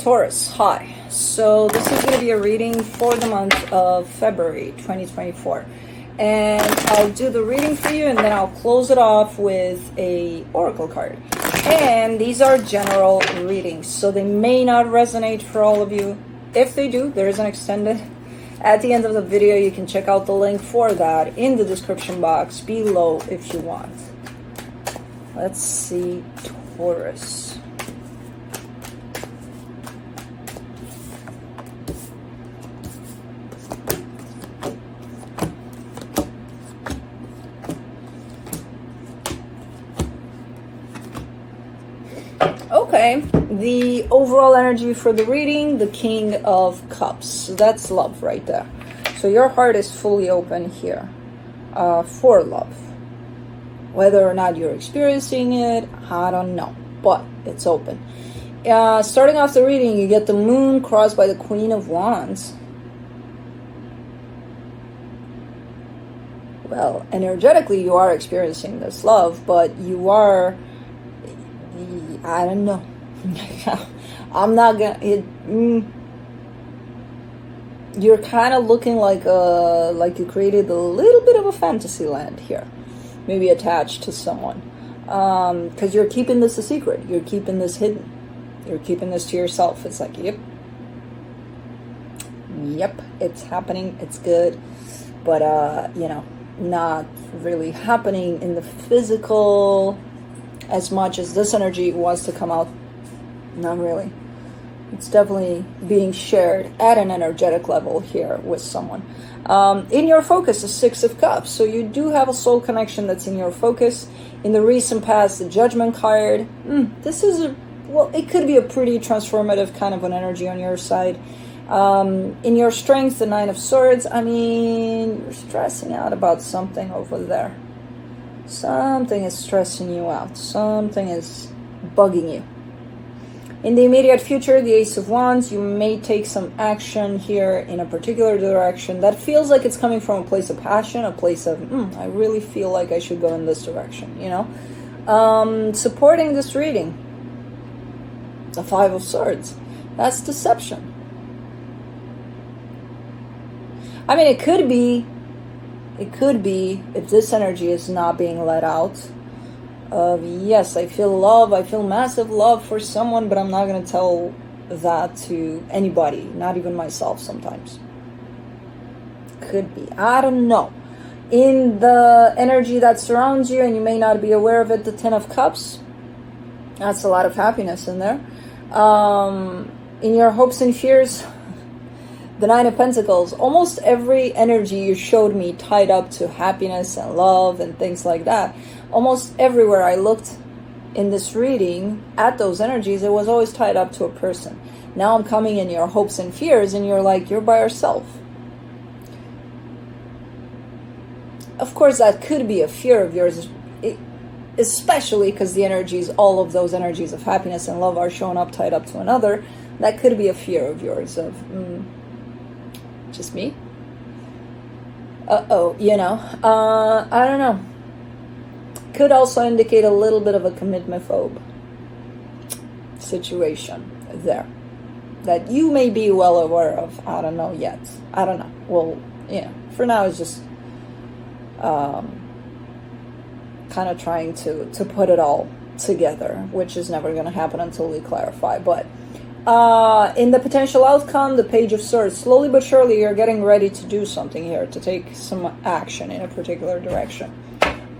Taurus, hi. So this is going to be a reading for the month of February 2024. And I'll do the reading for you and then I'll close it off with a oracle card. And these are general readings, so they may not resonate for all of you. If they do, there is an extended. At the end of the video, you can check out the link for that in the description box below if you want. Let's see, Taurus. Okay, the overall energy for the reading, the King of Cups. So that's love right there. So your heart is fully open here for love. Whether or not you're experiencing it, I don't know, but it's open. Starting off the reading, you get the Moon crossed by the Queen of Wands. Well, energetically, you are experiencing this love, but you are... I don't know. I'm not gonna. You're kind of looking like you created a little bit of a fantasy land here, maybe attached to someone, because you're keeping this a secret. You're keeping this hidden. You're keeping this to yourself. It's like, yep, it's happening. It's good, but not really happening in the physical. As much as this energy wants to come out, not really. It's definitely being shared at an energetic level here with someone. In your focus is Six of Cups, so you do have a soul connection that's in your focus. In the recent past, the Judgment card. This is it could be a pretty transformative kind of an energy on your side. In your strength, the Nine of Swords. I mean, you're stressing out about something over there. Something is stressing you out. Something is bugging you. In the immediate future, the Ace of Wands, you may take some action here in a particular direction that feels like it's coming from a place of passion, a place of, I really feel like I should go in this direction, supporting this reading, the Five of Swords. That's deception. I mean, it could be, if this energy is not being let out, yes, I feel love, I feel massive love for someone, but I'm not going to tell that to anybody, not even myself sometimes. Could be. I don't know. In the energy that surrounds you, and you may not be aware of it, the Ten of Cups, that's a lot of happiness in there. In your hopes and fears, the Nine of Pentacles, almost every energy you showed me tied up to happiness and love and things like that. Almost everywhere I looked in this reading at those energies, it was always tied up to a person. Now I'm coming in your hopes and fears and you're like, you're by yourself. Of course, that could be a fear of yours, especially because the energies, all of those energies of happiness and love are showing up tied up to another. That could be a fear of yours of... just me? I don't know. Could also indicate a little bit of a commitment phobe situation there that you may be well aware of. I don't know yet. I don't know. Well, for now it's just kind of trying to put it all together, which is never going to happen until we clarify. But in the potential outcome, the Page of Swords, slowly but surely you're getting ready to do something here, to take some action in a particular direction.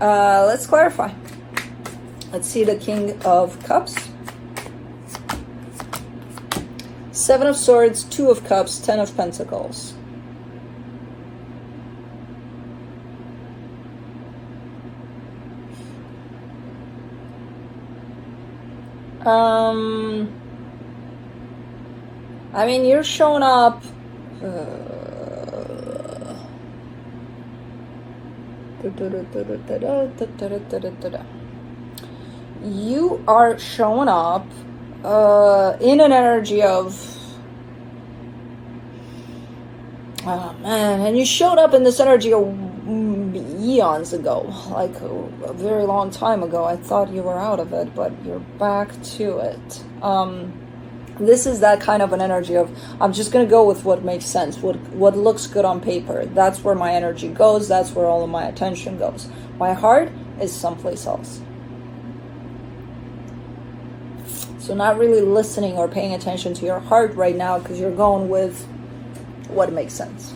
Let's clarify. Let's see the King of Cups. Seven of Swords, Two of Cups, Ten of Pentacles. I mean, you're showing up... You are showing up in an energy of... Oh, man. And you showed up in this energy eons ago, like a very long time ago. I thought you were out of it, but you're back to it. This is that kind of an energy of, I'm just going to go with what makes sense, what looks good on paper. That's where my energy goes. That's where all of my attention goes. My heart is someplace else. So not really listening or paying attention to your heart right now, because you're going with what makes sense.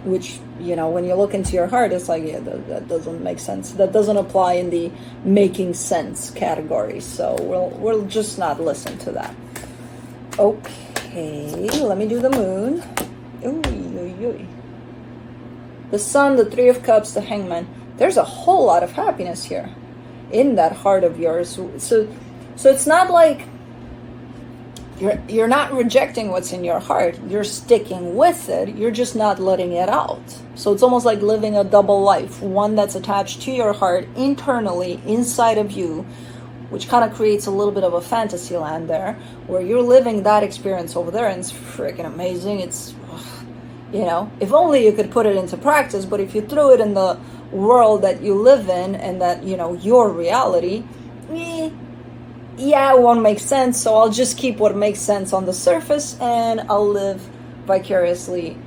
Which, when you look into your heart, it's like, yeah, that doesn't make sense. That doesn't apply in the making sense category. So we'll just not listen to that. Okay, let me do the moon. The sun, the Three of Cups, the Hangman. There's a whole lot of happiness here in that heart of yours. So it's not like you're not rejecting what's in your heart. You're sticking with it. You're just not letting it out. So it's almost like living a double life. One that's attached to your heart internally, inside of you, which kind of creates a little bit of a fantasy land there, where you're living that experience over there, and it's freaking amazing. It's, if only you could put it into practice, but if you threw it in the world that you live in, and that, your reality, yeah, it won't make sense, so I'll just keep what makes sense on the surface, and I'll live vicariously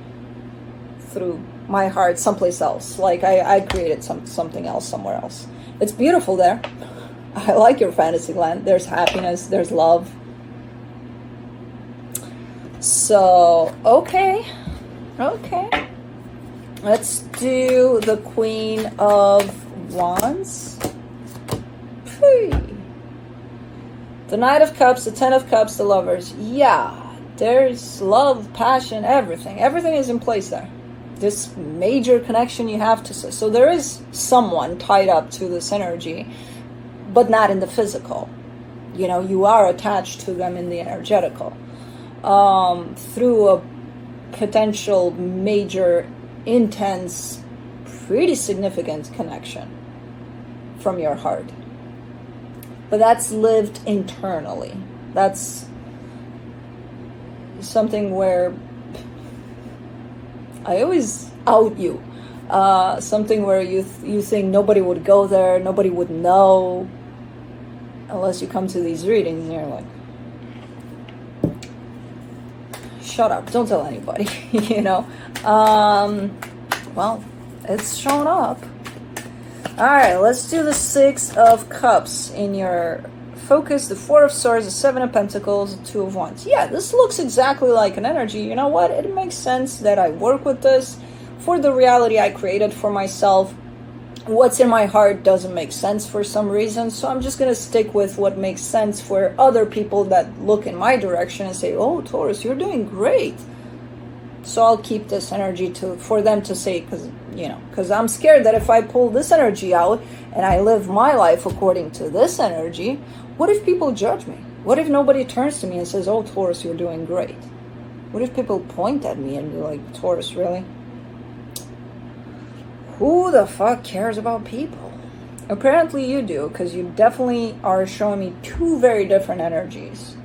through my heart someplace else. Like I created something else somewhere else. It's beautiful there. I like your fantasy land. There's happiness, there's love. So, okay. Let's do the Queen of Wands. The Knight of Cups, the Ten of Cups, the Lovers. Yeah, there's love, passion, everything. Everything is in place there. This major connection you have to... So there is someone tied up to this energy, but not in the physical. You are attached to them in the energetical. Through a potential major, intense, pretty significant connection from your heart. But that's lived internally. That's something where I always out you. Something where you think nobody would go there, nobody would know, unless you come to these readings and you're like, shut up, don't tell anybody, Well, it's shown up. Alright, let's do the Six of Cups in your focus, the Four of Swords, the Seven of Pentacles, the Two of Wands. Yeah, this looks exactly like an energy. You know what? It makes sense that I work with this for the reality I created for myself. What's in my heart doesn't make sense for some reason, so I'm just going to stick with what makes sense for other people that look in my direction and say, oh, Taurus, you're doing great. So I'll keep this energy for them to say, because I'm scared that if I pull this energy out and I live my life according to this energy, what if people judge me? What if nobody turns to me and says, oh, Taurus, you're doing great? What if people point at me and be like, Taurus, really? Who the fuck cares about people? Apparently you do, because you definitely are showing me two very different energies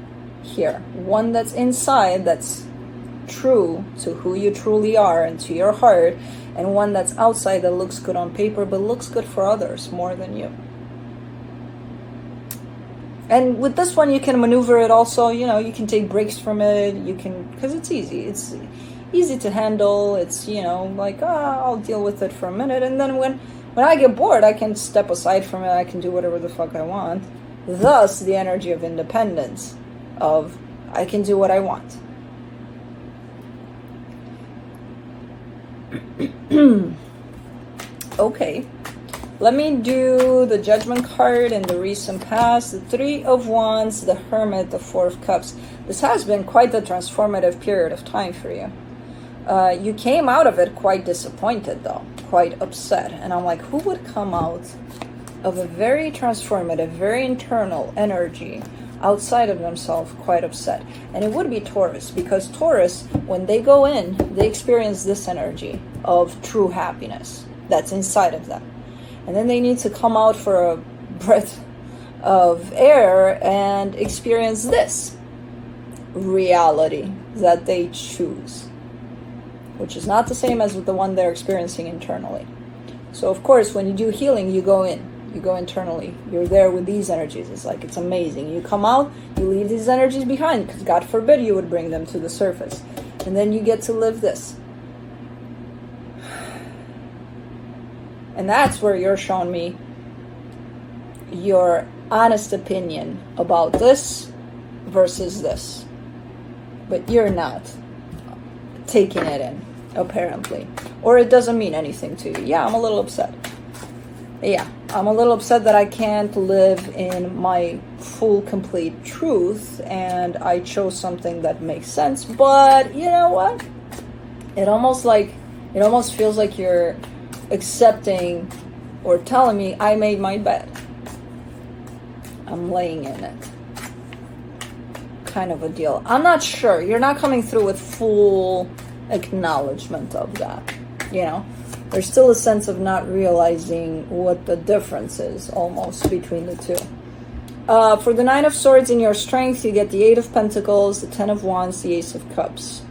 here. One that's inside, that's true to who you truly are and to your heart, and one that's outside that looks good on paper but looks good for others more than you. And with this one you can maneuver it also, you can take breaks from it, you can, because it's easy to handle. It's like, I'll deal with it for a minute, and then when I get bored I can step aside from it, I can do whatever the fuck I want. Thus the energy of independence, of I can do what I want. Okay, let me do the Judgment card in the recent past. The Three of Wands, the Hermit, the Four of Cups. This has been quite a transformative period of time for you. You came out of it quite disappointed though, quite upset. And I'm like, who would come out of a very transformative, very internal energy outside of themselves quite upset? And it would be Taurus, because Taurus, when they go in, they experience this energy of true happiness that's inside of them. And then they need to come out for a breath of air and experience this reality that they choose, which is not the same as the one they're experiencing internally. So of course, when you do healing, you go in. You go internally. You're there with these energies. It's like, it's amazing. You come out, you leave these energies behind, because God forbid you would bring them to the surface. And then you get to live this. And that's where you're showing me your honest opinion about this versus this. But you're not taking it in, apparently. Or it doesn't mean anything to you. Yeah, I'm a little upset. Yeah, I'm a little upset that I can't live in my full, complete truth, and I chose something that makes sense. But you know what? It almost feels like you're accepting or telling me I made my bed. I'm laying in it. Kind of a deal. I'm not sure. You're not coming through with full acknowledgement of that. You know? There's still a sense of not realizing what the difference is almost between the two. For the Nine of Swords in your strength, you get the Eight of Pentacles, the Ten of Wands, the Ace of Cups.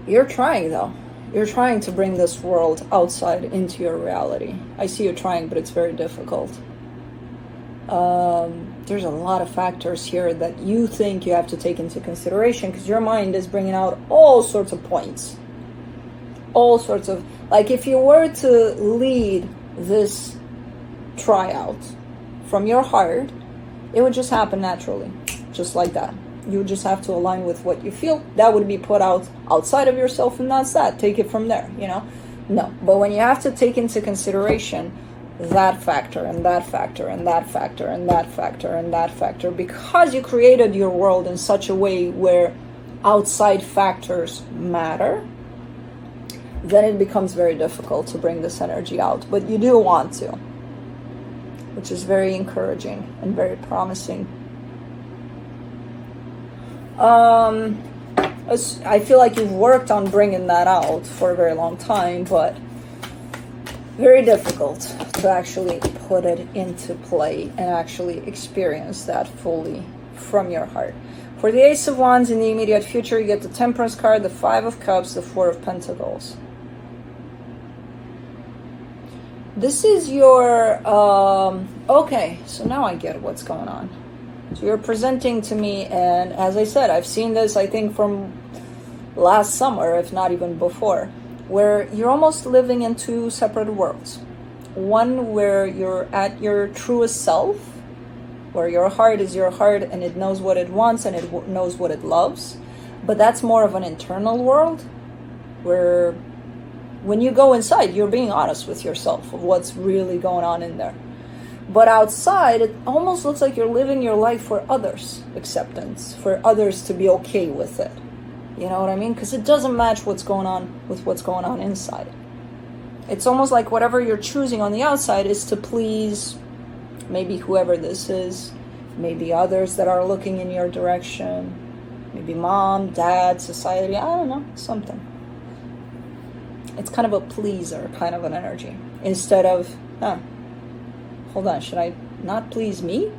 You're trying, though. You're trying to bring this world outside into your reality. I see you trying, but it's very difficult. There's a lot of factors here that you think you have to take into consideration, because your mind is bringing out all sorts of points. All sorts of... Like, if you were to lead this tryout from your heart, it would just happen naturally. Just like that. You would just have to align with what you feel. That would be put out outside of yourself, and that's that. Take it from there, you know? No. But when you have to take into consideration that factor, and that factor, and that factor, and that factor, and that factor, because you created your world in such a way where outside factors matter, then it becomes very difficult to bring this energy out. But you do want to, which is very encouraging and very promising. I feel like you've worked on bringing that out for a very long time, but very difficult to actually put it into play and actually experience that fully from your heart. For the Ace of Wands in the immediate future, you get the Temperance card, the Five of Cups, the Four of Pentacles. This is your... okay, so now I get what's going on. So you're presenting to me, and as I said, I've seen this, I think, from last summer, if not even before, where you're almost living in two separate worlds. One where you're at your truest self, where your heart is your heart and it knows what it wants and it knows what it loves. But that's more of an internal world, where when you go inside, you're being honest with yourself of what's really going on in there. But outside, it almost looks like you're living your life for others' acceptance, for others to be okay with it. You know what I mean? Because it doesn't match what's going on with what's going on inside. It's almost like whatever you're choosing on the outside is to please maybe whoever this is, maybe others that are looking in your direction, maybe mom, dad, society, I don't know, something. It's kind of a pleaser kind of an energy. Instead of, hold on, should I not please me?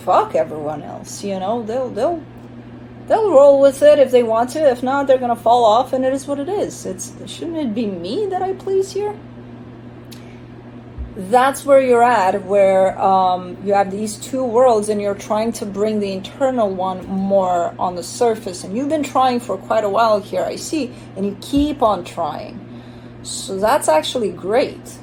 Fuck everyone else, you know, they'll roll with it if they want to. If not, they're gonna fall off, and it is what it is. Shouldn't it be me that I please here? That's where you're at, where you have these two worlds, and you're trying to bring the internal one more on the surface. And you've been trying for quite a while here, I see, and you keep on trying. So that's actually great.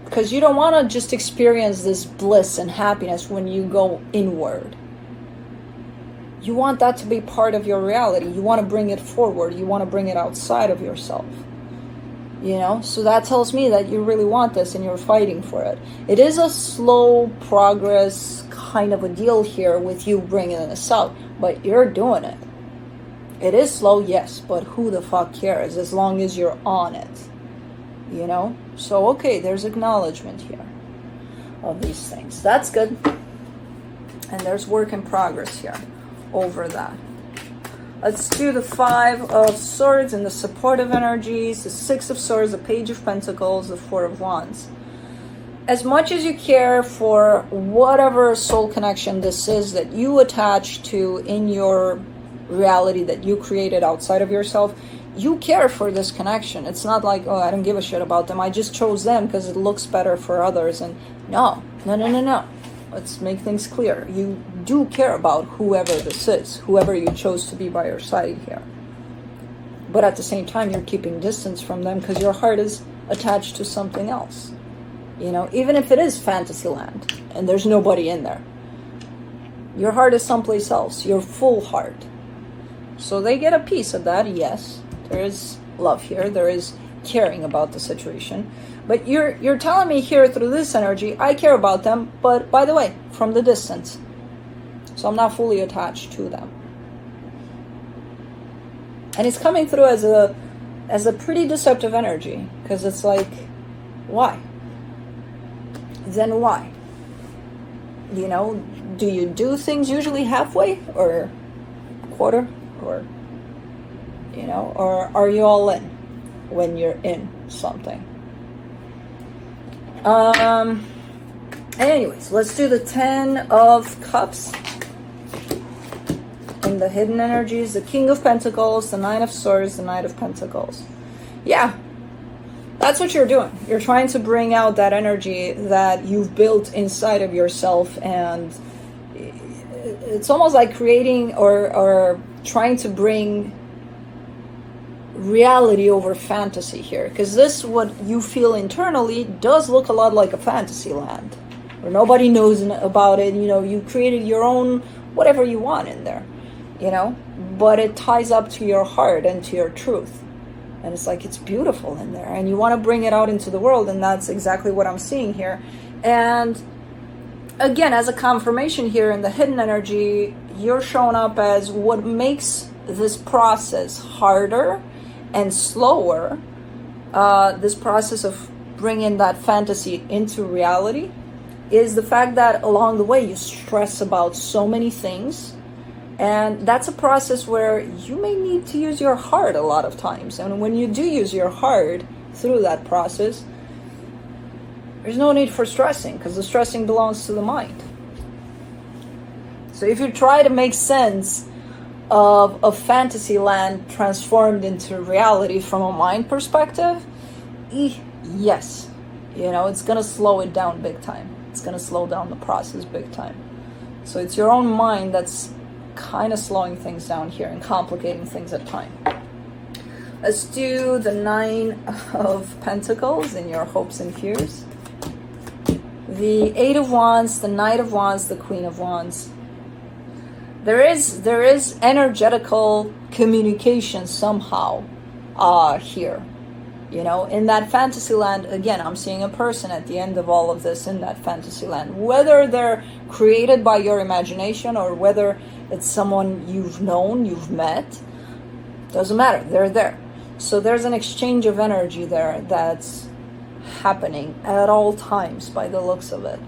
Because you don't want to just experience this bliss and happiness when you go inward. You want that to be part of your reality. You want to bring it forward. You want to bring it outside of yourself. You know? So that tells me that you really want this and you're fighting for it. It is a slow progress kind of a deal here with you bringing this out. But you're doing it. It is slow, yes. But who the fuck cares as long as you're on it? You know? So, okay, there's acknowledgement here of these things. That's good. And there's work in progress here over that. Let's do the Five of Swords and the supportive energies, the Six of Swords, the Page of Pentacles, the Four of Wands. As much as you care for whatever soul connection this is that you attach to in your reality that you created outside of yourself, you care for this connection. It's not like, oh, I don't give a shit about them, I just chose them because it looks better for others. And no. Let's make things clear. You do care about whoever this is, whoever you chose to be by your side here. But at the same time, you're keeping distance from them because your heart is attached to something else. Even if it is fantasy land and there's nobody in there, your heart is someplace else, your full heart. So they get a piece of that, yes. There is love here, there is caring about the situation. But you're telling me here through this energy, I care about them, but by the way, from the distance. So I'm not fully attached to them. And it's coming through as a pretty deceptive energy, because it's like, why? Then why? Do you do things usually halfway or quarter, or or are you all in when you're in something? Anyways, let's do the 10 of Cups. In the hidden energies, the King of Pentacles, the Nine of Swords, the Knight of Pentacles. Yeah, that's what you're doing. You're trying to bring out that energy that you've built inside of yourself, and it's almost like creating or trying to bring reality over fantasy here, because this, what you feel internally, does look a lot like a fantasy land where nobody knows about it. You created your own whatever you want in there, but it ties up to your heart and to your truth, and it's like, it's beautiful in there, and you want to bring it out into the world, and that's exactly what I'm seeing here. And again, as a confirmation here in the hidden energy, you're showing up as what makes this process harder and slower, this process of bringing that fantasy into reality, is the fact that along the way you stress about so many things, and that's a process where you may need to use your heart a lot of times. And when you do use your heart through that process, there's no need for stressing, because the stressing belongs to the mind. So if you try to make sense of a fantasy land transformed into reality from a mind perspective, yes, it's going to slow it down big time. It's going to slow down the process big time. So it's your own mind that's kind of slowing things down here and complicating things at time. Let's do the Nine of Pentacles in your hopes and fears. The Eight of Wands, the Knight of Wands, the Queen of Wands. There is energetical communication somehow here. In that fantasy land, again, I'm seeing a person at the end of all of this in that fantasy land. Whether they're created by your imagination or whether it's someone you've known, you've met, doesn't matter. They're there. So there's an exchange of energy there that's happening at all times by the looks of it.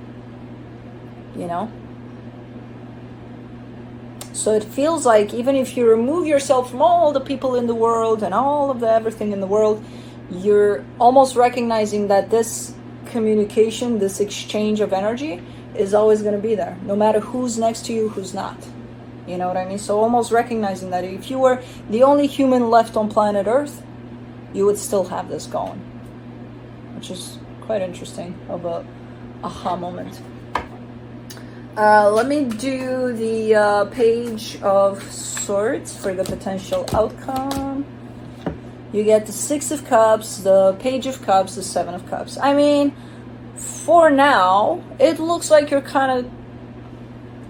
So it feels like even if you remove yourself from all the people in the world and all of the everything in the world, you're almost recognizing that this communication, this exchange of energy is always going to be there, no matter who's next to you, who's not. You know what I mean? So almost recognizing that if you were the only human left on planet Earth, you would still have this going, which is quite interesting of a aha moment. Let me do the Page of Swords for the potential outcome. You get the Six of Cups, the Page of Cups, the Seven of Cups. I mean, for now, it looks like you're kind of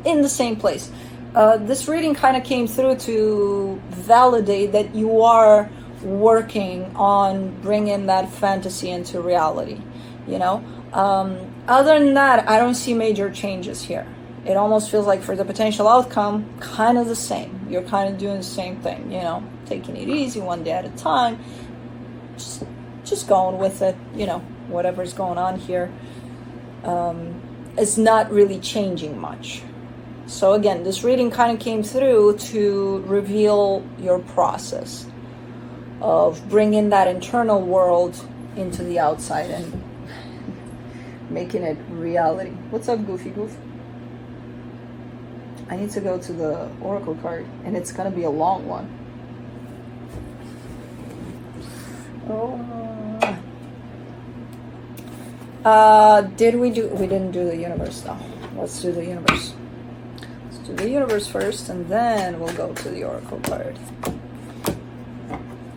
in the same place. This reading kind of came through to validate that you are working on bringing that fantasy into reality, Other than that, I don't see major changes here. It almost feels like for the potential outcome, kind of the same. You're kind of doing the same thing, taking it easy, one day at a time, just going with it, whatever's going on here. It's not really changing much. So again, this reading kind of came through to reveal your process of bringing that internal world into the outside and making it reality. What's up, Goofy Goof? I need to go to the oracle card, and it's gonna be a long one. We didn't do the universe though. Let's do the universe. Let's do the universe first, and then we'll go to the oracle card.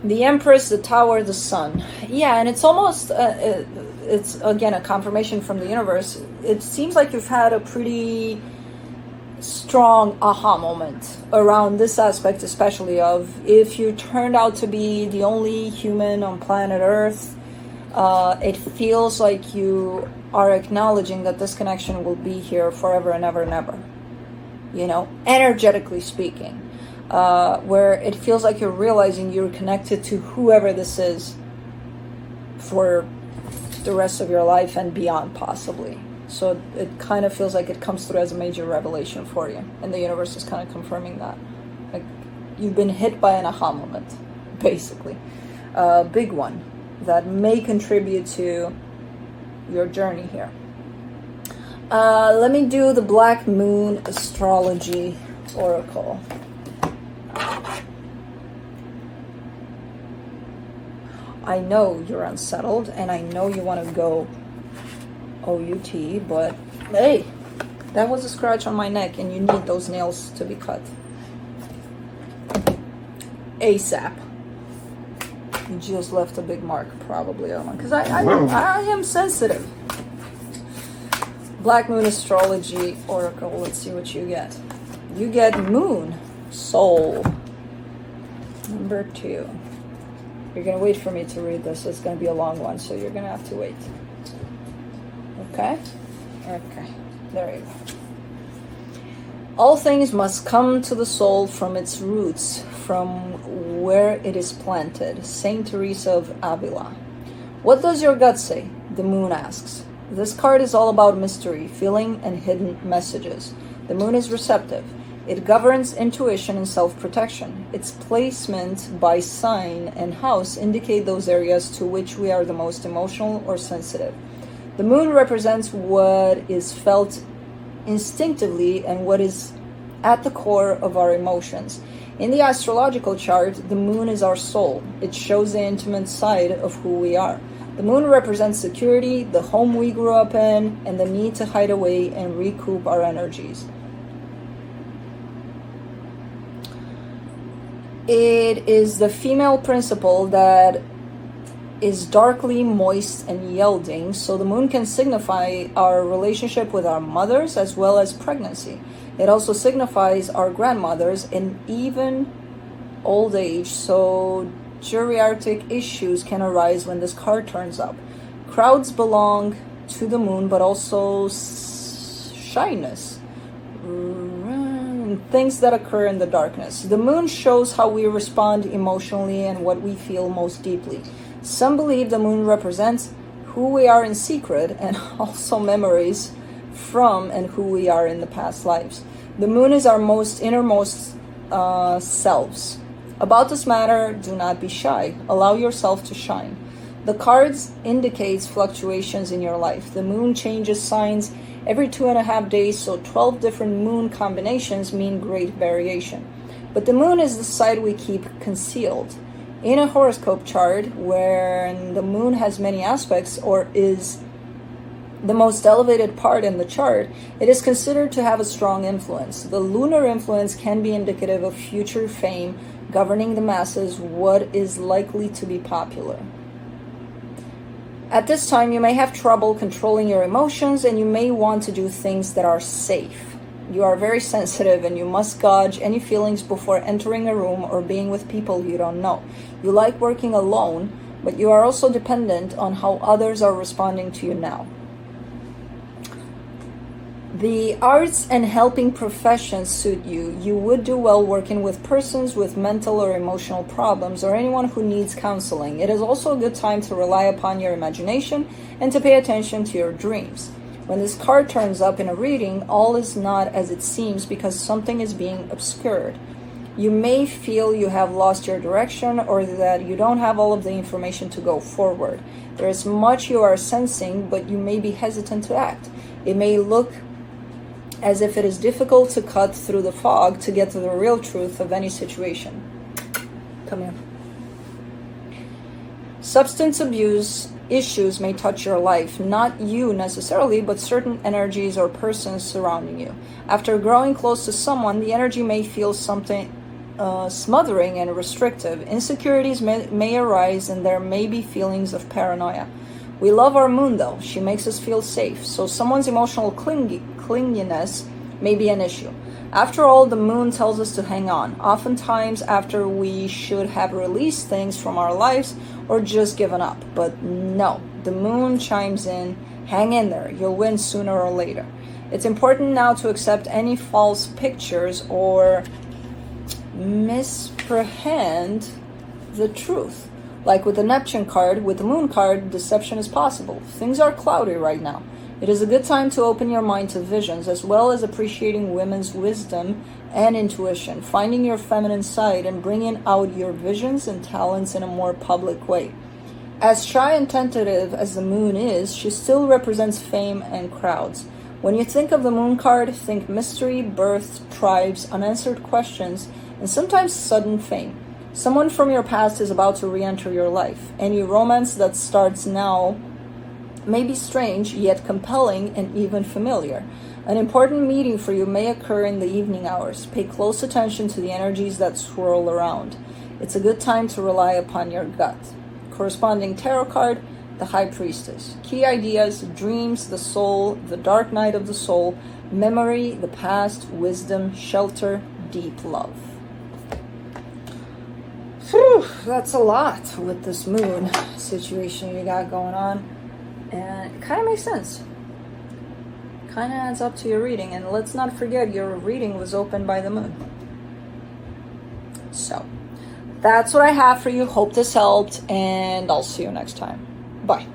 The Empress, the Tower, the Sun. Yeah, and it's almost, it's again a confirmation from the universe. It seems like you've had a pretty strong aha moment around this aspect, especially of if you turned out to be the only human on planet Earth. It feels like you are acknowledging that this connection will be here forever and ever and ever. You know, energetically speaking. Where it feels like you're realizing you're connected to whoever this is for the rest of your life and beyond, possibly. So it kind of feels like it comes through as a major revelation for you, and the universe is kind of confirming that. Like, you've been hit by an aha moment, basically. A big one that may contribute to your journey here. Let me do the Black Moon Astrology Oracle. I know you're unsettled, and I know you want to go OUT, but hey, that was a scratch on my neck, and you need those nails to be cut ASAP. You just left a big mark, probably, because I am sensitive. Black Moon Astrology Oracle. Let's see what you get. You get Moon Soul number 2. You're going to wait for me to read this. It's going to be a long one, so you're going to have to wait. Okay? Okay. There you go. All things must come to the soul from its roots, from where it is planted. Saint Teresa of Avila. What does your gut say? The moon asks. This card is all about mystery, feeling, and hidden messages. The moon is receptive. It governs intuition and self-protection. Its placement by sign and house indicate those areas to which we are the most emotional or sensitive. The moon represents what is felt instinctively and what is at the core of our emotions. In the astrological chart, the moon is our soul. It shows the intimate side of who we are. The moon represents security, the home we grew up in, and the need to hide away and recoup our energies. It is the female principle that is darkly moist and yielding, so the moon can signify our relationship with our mothers as well as pregnancy. It also signifies our grandmothers and even old age, so geriatric issues can arise when this card turns up. Crowds belong to the moon, but also shyness. Things that occur in the darkness. The moon shows how we respond emotionally and what we feel most deeply. Some believe the moon represents who we are in secret and also memories from and who we are in the past lives. The moon is our most innermost selves. About this matter, do not be shy. Allow yourself to shine. The cards indicates fluctuations in your life. The moon changes signs every 2.5 days, so 12 different moon combinations mean great variation. But the moon is the side we keep concealed. In a horoscope chart, where the moon has many aspects or is the most elevated part in the chart, it is considered to have a strong influence. The lunar influence can be indicative of future fame, governing the masses, what is likely to be popular. At this time, you may have trouble controlling your emotions, and you may want to do things that are safe. You are very sensitive, and you must gauge any feelings before entering a room or being with people you don't know. You like working alone, but you are also dependent on how others are responding to you now. The arts and helping professions suit you. You would do well working with persons with mental or emotional problems or anyone who needs counseling. It is also a good time to rely upon your imagination and to pay attention to your dreams. When this card turns up in a reading, all is not as it seems because something is being obscured. You may feel you have lost your direction or that you don't have all of the information to go forward. There is much you are sensing, but you may be hesitant to act. It may look as if it is difficult to cut through the fog to get to the real truth of any situation. Come here. Substance abuse issues may touch your life, not you necessarily, but certain energies or persons surrounding you. After growing close to someone, the energy may feel something smothering and restrictive. Insecurities may arise, and there may be feelings of paranoia. We love our moon, though. She makes us feel safe, so someone's emotional clinginess may be an issue. After all, the moon tells us to hang on, oftentimes after we should have released things from our lives or just given up. But no, the moon chimes in, hang in there, you'll win sooner or later. It's important now to accept any false pictures or misapprehend the truth. Like with the Neptune card, with the moon card, deception is possible. Things are cloudy right now. It is a good time to open your mind to visions, as well as appreciating women's wisdom and intuition, finding your feminine side and bringing out your visions and talents in a more public way. As shy and tentative as the moon is, she still represents fame and crowds. When you think of the moon card, think mystery, birth, tribes, unanswered questions, and sometimes sudden fame. Someone from your past is about to re-enter your life. Any romance that starts now may be strange, yet compelling and even familiar. An important meeting for you may occur in the evening hours. Pay close attention to the energies that swirl around. It's a good time to rely upon your gut. Corresponding tarot card, the High Priestess. Key ideas, dreams, the soul, the dark night of the soul, memory, the past, wisdom, shelter, deep love. Whew, that's a lot with this moon situation you got going on. And it kind of makes sense. Kind of adds up to your reading. And let's not forget, your reading was opened by the moon. So, that's what I have for you. Hope this helped. And I'll see you next time. Bye.